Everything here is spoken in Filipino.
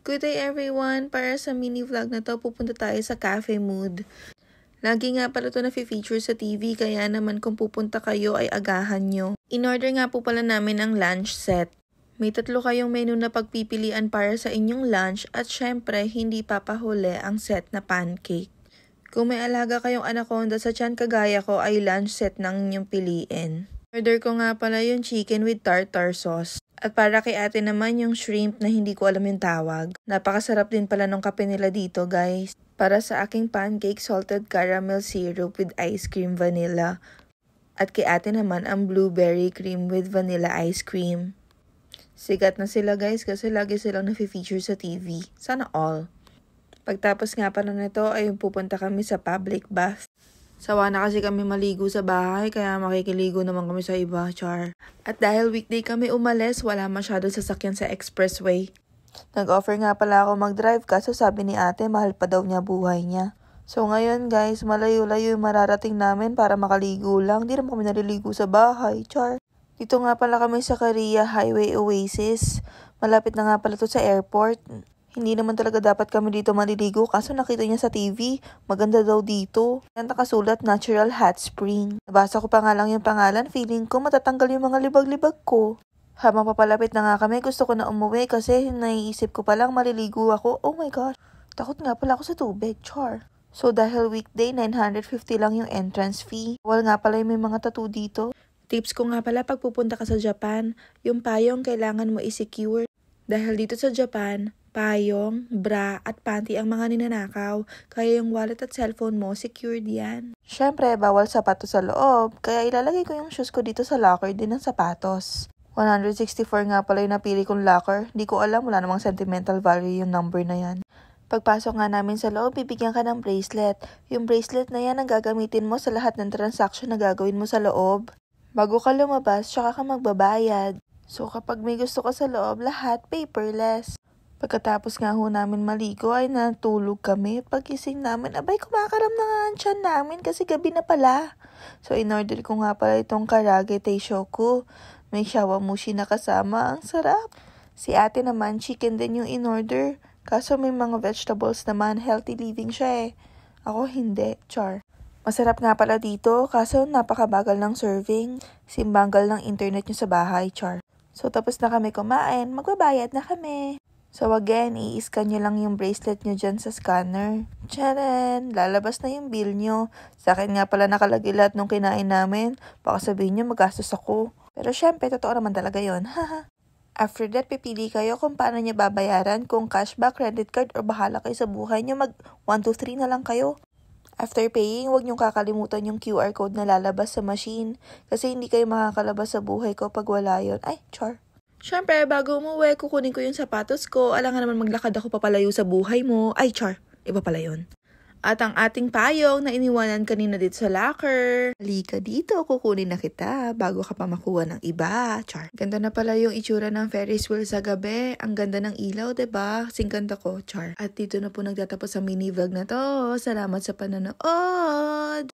Good day everyone! Para sa mini vlog na to, pupunta tayo sa Cafe Mood. Lagi nga pala ito na-feature sa TV, kaya naman kung pupunta kayo ay agahan nyo. In-order nga po pala namin ang lunch set. May 3 kayong menu na pagpipilian para sa inyong lunch at syempre hindi papahuli ang set na pancake. Kung may alaga kayong anaconda sa tiyan kagaya ko ay lunch set nang inyong piliin. Order ko nga pala yung chicken with tartar sauce. At para kay ate naman yung shrimp na hindi ko alam yung tawag. Napakasarap din pala nung kape nila dito guys. Para sa aking pancake, salted caramel syrup with ice cream vanilla. At kay ate naman ang blueberry cream with vanilla ice cream. Sikat na sila guys kasi lagi silang na-feature sa TV. Sana all. Pagtapos nga pala nito ay pupunta kami sa public bath. Sawa na kasi kami maligo sa bahay kaya makikiligo naman kami sa iba, char. At dahil weekday kami umalis, wala masyado sasakyan sa expressway. Nag-offer nga pala ako mag-drive kaso sabi ni ate mahal pa daw niya buhay niya. So ngayon guys, malayo-layo yung mararating namin para makaligo lang. Di naman kami naliligo sa bahay, char. Dito nga pala kami sa Caria Highway Oasis. Malapit na nga pala to sa airport. Hindi naman talaga dapat kami dito maliligo kaso nakita niya sa TV, maganda daw dito. Yan nakasulat Natural Hot Spring. Nabasa ko pa nga lang yung pangalan, feeling ko matatanggal yung mga libag-libag ko. Habang papalapit na nga kami, gusto ko na umuwi kasi naiisip ko palang maliligo ako. Oh my gosh, takot nga pala ako sa tubig, char. So dahil weekday, 950 lang yung entrance fee. Wala nga pala yung may mga tattoo dito. Tips ko nga pala pag pupunta ka sa Japan, yung payong kailangan mo i-secure. Dahil dito sa Japan, payong, bra at panty ang mga ninanakaw, kaya yung wallet at cellphone mo secured yan. Syempre, bawal sapatos sa loob, kaya ilalagay ko yung shoes ko dito sa locker din ng sapatos. 164 nga pala yung napili kong locker, di ko alam, wala namang sentimental value yung number na yan. Pagpasok nga namin sa loob, bibigyan ka ng bracelet. Yung bracelet na yan ang gagamitin mo sa lahat ng transaction na gagawin mo sa loob. Bago ka lumabas, tsaka ka magbabayad. So kapag may gusto ka sa loob, lahat paperless. Pagkatapos nga ho namin maligo ay natulog kami. Pagkising namin, abay kumakaram na nga ang tiyan namin kasi gabi na pala. So in-order ko nga pala itong karage teishoku. May shawamushi na kasama, ang sarap. Si ate naman, chicken din yung in-order. Kaso may mga vegetables naman, healthy living siya eh. Ako hindi, char. Masarap nga pala dito, kaso napakabagal ng serving. Simbanggal ng internet nyo sa bahay, char. So tapos na kami kumain, magbabayad na kami. So again, i-scan nyo lang yung bracelet nyo dyan sa scanner. Tcharan! Lalabas na yung bill nyo. Sa akin nga pala nakalagay lahat nung kinain namin. Baka sabihin nyo magastos ako. Pero syempre, totoo naman talaga yun. Haha. After that, pipili kayo kung paano nyo babayaran. Kung cashback, credit card, o bahala kayo sa buhay nyo. Mag 1, 2, 3 na lang kayo. After paying, huwag niyong kakalimutan yung QR code na lalabas sa machine. Kasi hindi kayo makakalabas sa buhay ko pag wala yun. Ay, char. Siyempre, bago umuwi, kukunin ko yung sapatos ko. Alangan naman maglakad ako papalayo sa buhay mo. Ay, char. Iba pala yun. At ang ating payong na iniwanan kanina dito sa locker. Halika dito, kukunin na kita bago ka pa makuha ng iba. Char. Ganda na pala yung itsura ng Ferris wheel sa gabi. Ang ganda ng ilaw, diba? Singkanta ko, char. At dito na po nagtatapos ang mini vlog na to. Salamat sa panonood!